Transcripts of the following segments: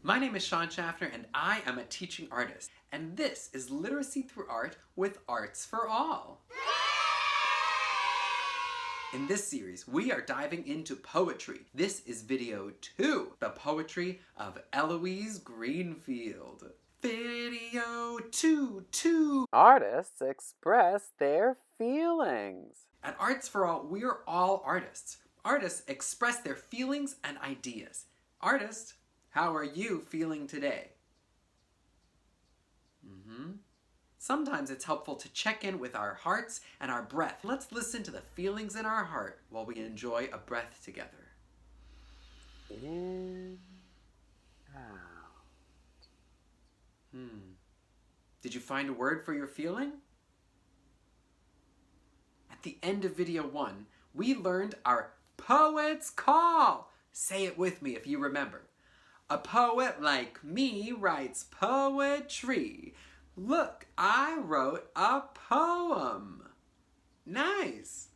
My name is Shawn Shafner and I am a teaching artist. And this is Literacy Through Art with Arts for All. In this series, we are diving into poetry. This is video 2, the poetry of Eloise Greenfield. Video 2. Artists express their feelings. At Arts for All, we are all artists. Artists express their feelings and ideas. Artist, how are you feeling today? Sometimes it's helpful to check in with our hearts and our breath. Let's listen to the feelings in our heart while we enjoy a breath together. In, out. Did you find a word for your feeling? At the end of video 1, we learned our poet's call. Say it with me if you remember. A poet like me writes poetry. Look, I wrote a poem. Nice.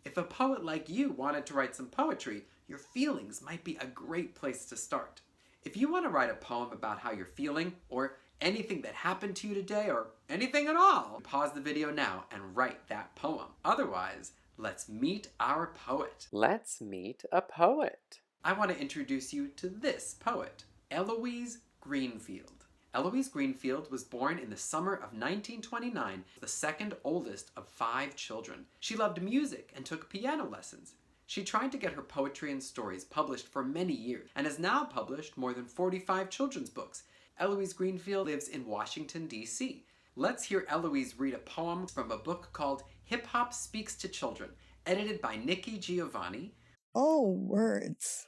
If a poet like you wanted to write some poetry, your feelings might be a great place to start. If you want to write a poem about how you're feeling, or anything that happened to you today, or anything at all, pause the video now and write that poem. Otherwise, let's meet our poet. Let's meet a poet. I want to introduce you to this poet, Eloise Greenfield. Eloise Greenfield was born in the summer of 1929, the second oldest of 5 children. She loved music and took piano lessons. She tried to get her poetry and stories published for many years and has now published more than 45 children's books. Eloise Greenfield lives in Washington, D.C. Let's hear Eloise read a poem from a book called Hip Hop Speaks to Children, edited by Nikki Giovanni. Oh, words.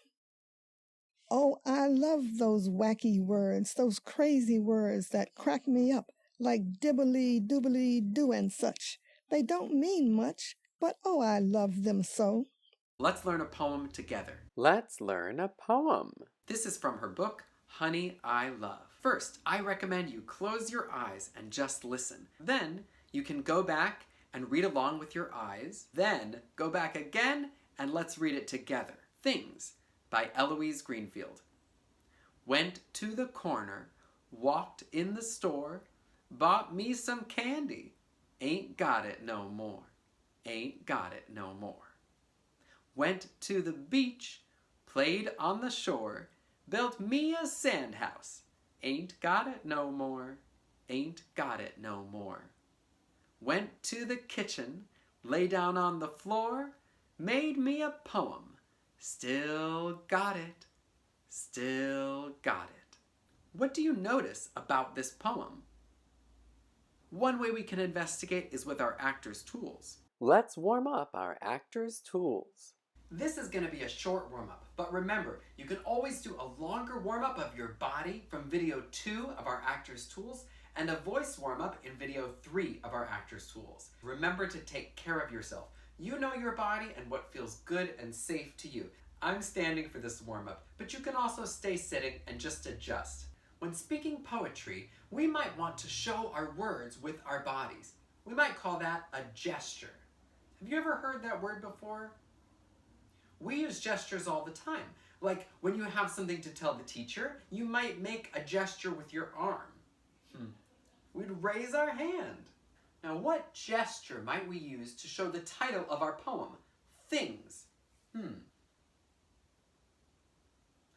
Oh, I love those wacky words, those crazy words that crack me up, like dibbly-doobly-doo and such. They don't mean much, but oh, I love them so. Let's learn a poem together. Let's learn a poem. This is from her book, Honey, I Love. First, I recommend you close your eyes and just listen. Then, you can go back and read along with your eyes. Then, go back again and let's read it together. Things by Eloise Greenfield. Went to the corner, walked in the store, bought me some candy. Ain't got it no more. Ain't got it no more. Went to the beach, played on the shore, built me a sand house. Ain't got it no more. Ain't got it no more. Went to the kitchen, lay down on the floor, made me a poem. Still got it. Still got it. What do you notice about this poem? One way we can investigate is with our actor's tools. Let's warm up our actor's tools. This is going to be a short warm-up, but remember, you can always do a longer warm-up of your body from video 2 of our actor's tools and a voice warm-up in video 3 of our actor's tools. Remember to take care of yourself. You know your body and what feels good and safe to you. I'm standing for this warm-up, but you can also stay sitting and just adjust. When speaking poetry, we might want to show our words with our bodies. We might call that a gesture. Have you ever heard that word before? We use gestures all the time. Like when you have something to tell the teacher, you might make a gesture with your arm. We'd raise our hand. Now, what gesture might we use to show the title of our poem? Things.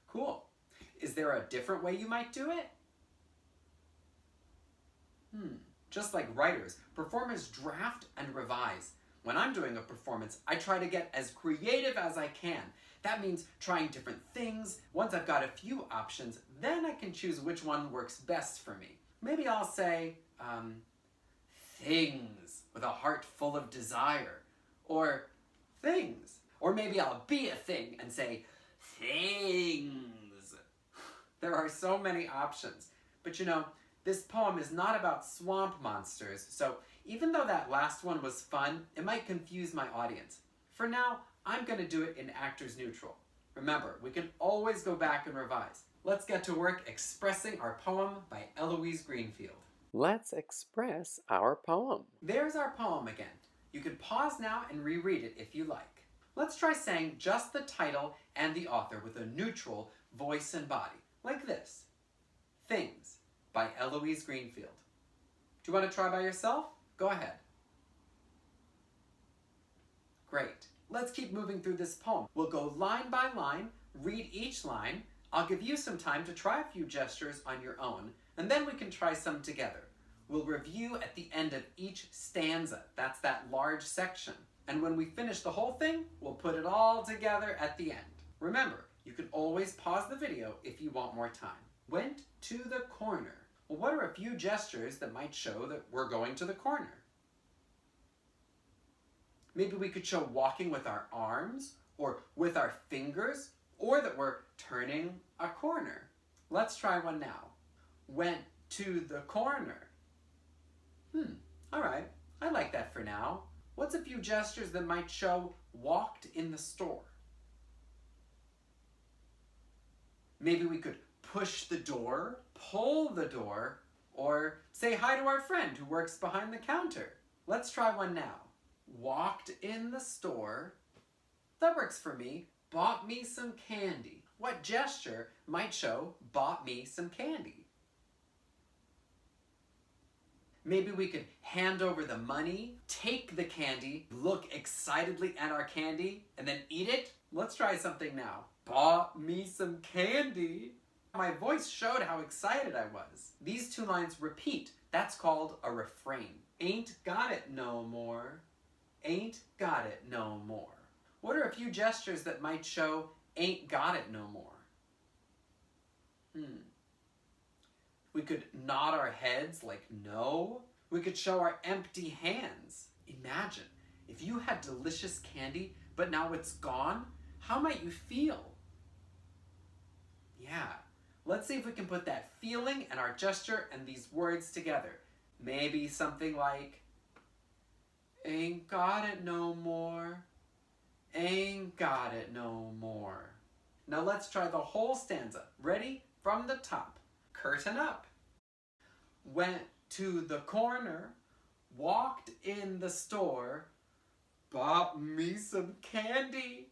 Cool. Is there a different way you might do it? Just like writers, performers draft and revise. When I'm doing a performance, I try to get as creative as I can. That means trying different things. Once I've got a few options, then I can choose which one works best for me. Maybe I'll say, things with a heart full of desire, or things. Or maybe I'll be a thing and say, things. There are so many options. But you know, this poem is not about swamp monsters, so even though that last one was fun, it might confuse my audience. For now, I'm going to do it in actors neutral. Remember, we can always go back and revise. Let's get to work expressing our poem by Eloise Greenfield. Let's express our poem. There's our poem again. You can pause now and reread it if you like. Let's try saying just the title and the author with a neutral voice and body, like this. Things by Eloise Greenfield. Do you want to try by yourself? Go ahead. Great. Let's keep moving through this poem. We'll go line by line, read each line. I'll give you some time to try a few gestures on your own, and then we can try some together. We'll review at the end of each stanza. That's that large section. And when we finish the whole thing, we'll put it all together at the end. Remember, you can always pause the video if you want more time. Went to the corner. Well, what are a few gestures that might show that we're going to the corner? Maybe we could show walking with our arms, or with our fingers, or that we're turning a corner. Let's try one now. Went to the corner. All right, I like that for now. What's a few gestures that might show walked in the store? Maybe we could push the door, pull the door, or say hi to our friend who works behind the counter. Let's try one now. Walked in the store. That works for me. Bought me some candy. What gesture might show bought me some candy? Maybe we could hand over the money, take the candy, look excitedly at our candy, and then eat it. Let's try something now. Bought me some candy. My voice showed how excited I was. These two lines repeat. That's called a refrain. Ain't got it no more. Ain't got it no more. What are a few gestures that might show ain't got it no more? We could nod our heads like no. We could show our empty hands. Imagine if you had delicious candy, but now it's gone, how might you feel? Yeah, let's see if we can put that feeling and our gesture and these words together. Maybe something like, ain't got it no more. Ain't got it no more. Now let's try the whole stanza. Ready? From the top. Curtain up. Went to the corner, walked in the store, bought me some candy.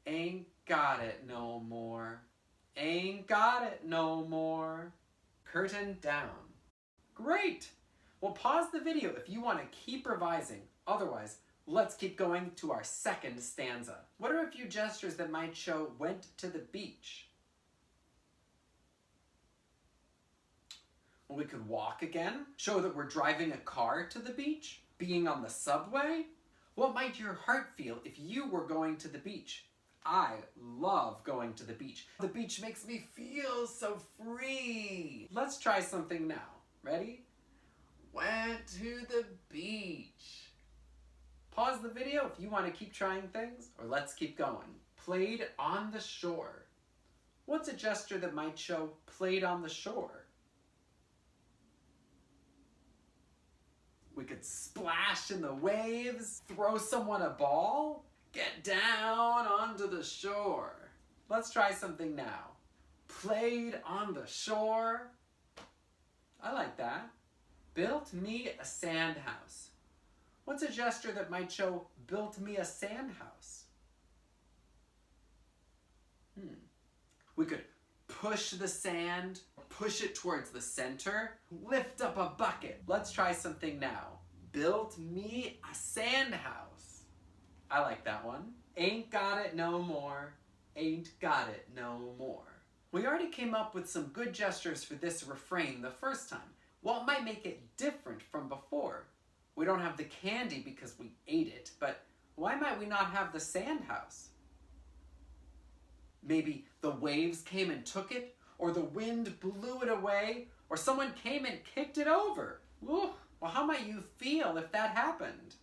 Ain't got it no more. Ain't got it no more. Curtain down. Great! Well, pause the video if you want to keep revising. Otherwise, let's keep going to our second stanza. What are a few gestures that might show went to the beach? Well, we could walk again, show that we're driving a car to the beach, being on the subway. What might your heart feel if you were going to the beach? I love going to the beach. The beach makes me feel so free. Let's try something now. Ready? Went to the beach. Pause the video if you want to keep trying things, or let's keep going. Played on the shore. What's a gesture that might show played on the shore? We could splash in the waves, throw someone a ball, get down onto the shore. Let's try something now. Played on the shore. I like that. Built me a sand house. What's a gesture that might show built me a sand house? We could push the sand, push it towards the center, lift up a bucket. Let's try something now. Built me a sand house. I like that one. Ain't got it no more. Ain't got it no more. We already came up with some good gestures for this refrain the first time. What might make it different from before? We don't have the candy because we ate it, but why might we not have the sand house? Maybe the waves came and took it, or the wind blew it away, or someone came and kicked it over. Ooh, well, how might you feel if that happened?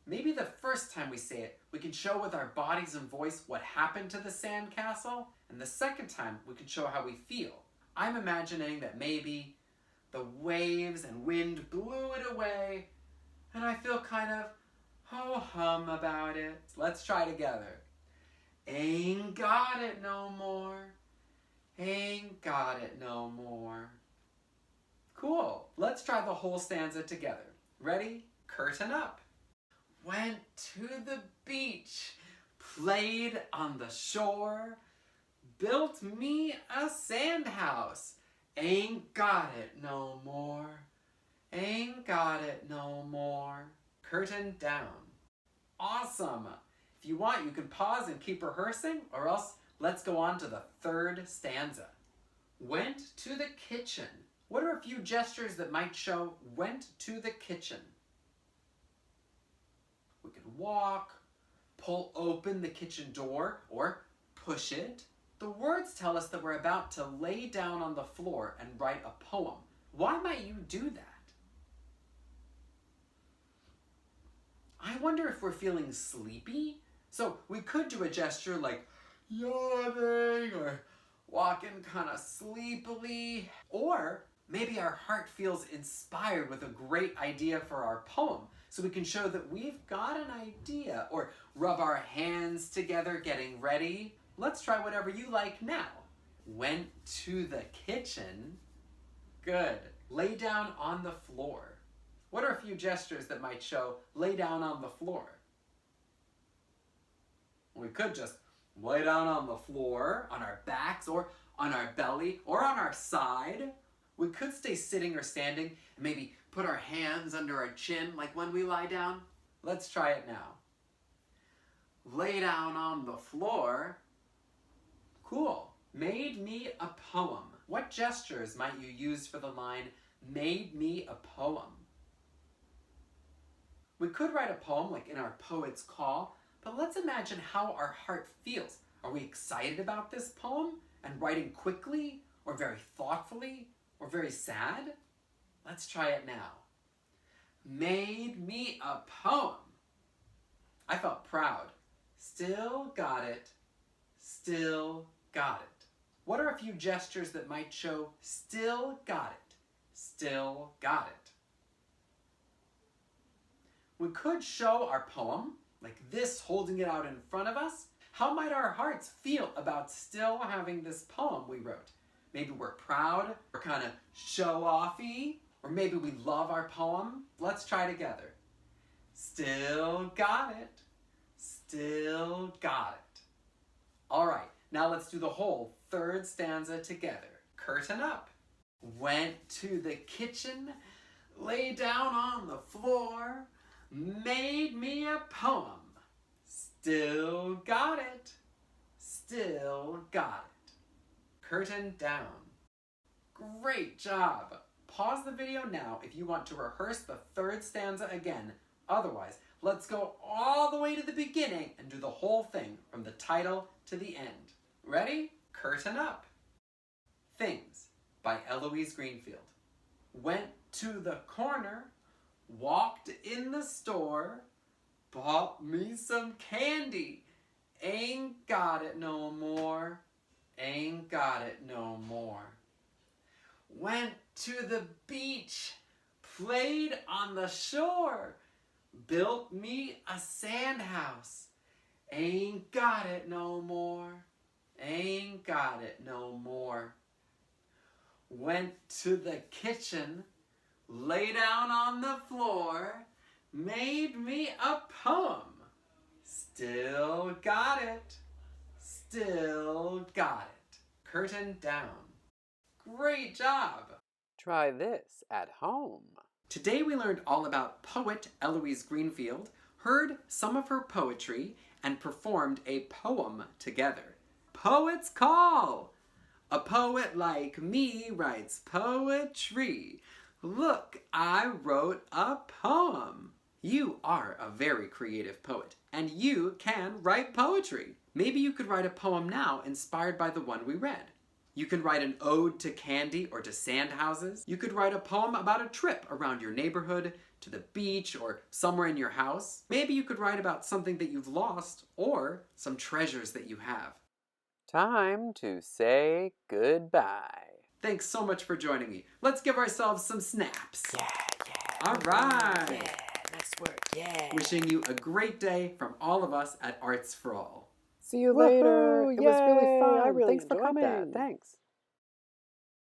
Maybe the first time we say it, we can show with our bodies and voice what happened to the sandcastle, and the second time we can show how we feel. I'm imagining that maybe the waves and wind blew it away, and I feel kind of ho-hum about it. Let's try together. Ain't got it no more. Ain't got it no more. Cool. Let's try the whole stanza together. Ready? Curtain up. Went to the beach, played on the shore, built me a sand house. Ain't got it no more. Ain't got it no more. Curtain down. Awesome. If you want, you can pause and keep rehearsing, or else let's go on to the third stanza. Went to the kitchen. What are a few gestures that might show went to the kitchen? We could walk, pull open the kitchen door, or push it. The words tell us that we're about to lay down on the floor and write a poem. Why might you do that? I wonder if we're feeling sleepy. So we could do a gesture like yawning or walking kind of sleepily. Or maybe our heart feels inspired with a great idea for our poem. So we can show that we've got an idea. Or rub our hands together getting ready. Let's try whatever you like now. Went to the kitchen. Good. Lay down on the floor. What are a few gestures that might show lay down on the floor? We could just lay down on the floor, on our backs, or on our belly, or on our side. We could stay sitting or standing, and maybe put our hands under our chin like when we lie down. Let's try it now. Lay down on the floor. Cool. Made me a poem. What gestures might you use for the line, made me a poem? We could write a poem like in our Poet's Call, but let's imagine how our heart feels. Are we excited about this poem and writing quickly, or very thoughtfully, or very sad? Let's try it now. Made me a poem. I felt proud. Still got it. Still got it. What are a few gestures that might show still got it? Still got it. We could show our poem, like this, holding it out in front of us. How might our hearts feel about still having this poem we wrote? Maybe we're proud, or kind of show-offy, or maybe we love our poem. Let's try together. Still got it. Still got it. All right, now let's do the whole third stanza together. Curtain up. Went to the kitchen, lay down on the floor, made me a poem. Still got it. Still got it. Curtain down. Great job. Pause the video now if you want to rehearse the third stanza again. Otherwise, let's go all the way to the beginning and do the whole thing from the title to the end. Ready? Curtain up. Things by Eloise Greenfield. Went to the corner, walked in the store, bought me some candy. Ain't got it no more. Ain't got it no more. Went to the beach, played on the shore, built me a sand house. Ain't got it no more. Ain't got it no more. Went to the kitchen, lay down on the floor, made me a poem. Still got it. Still got it. Curtain down. Great job. Try this at home. Today we learned all about poet Eloise Greenfield, heard some of her poetry, and performed a poem together. Poet's Call! A poet like me writes poetry. Look, I wrote a poem. You are a very creative poet, and you can write poetry. Maybe you could write a poem now inspired by the one we read. You can write an ode to candy or to sand houses. You could write a poem about a trip around your neighborhood, to the beach, or somewhere in your house. Maybe you could write about something that you've lost, or some treasures that you have. Time to say goodbye. Thanks so much for joining me. Let's give ourselves some snaps. Yeah. All right. Yeah, nice work, yeah. Wishing you a great day from all of us at Arts for All. See you later. Woohoo, It was really yay. fun. I really Thanks for enjoyed coming. that. Thanks.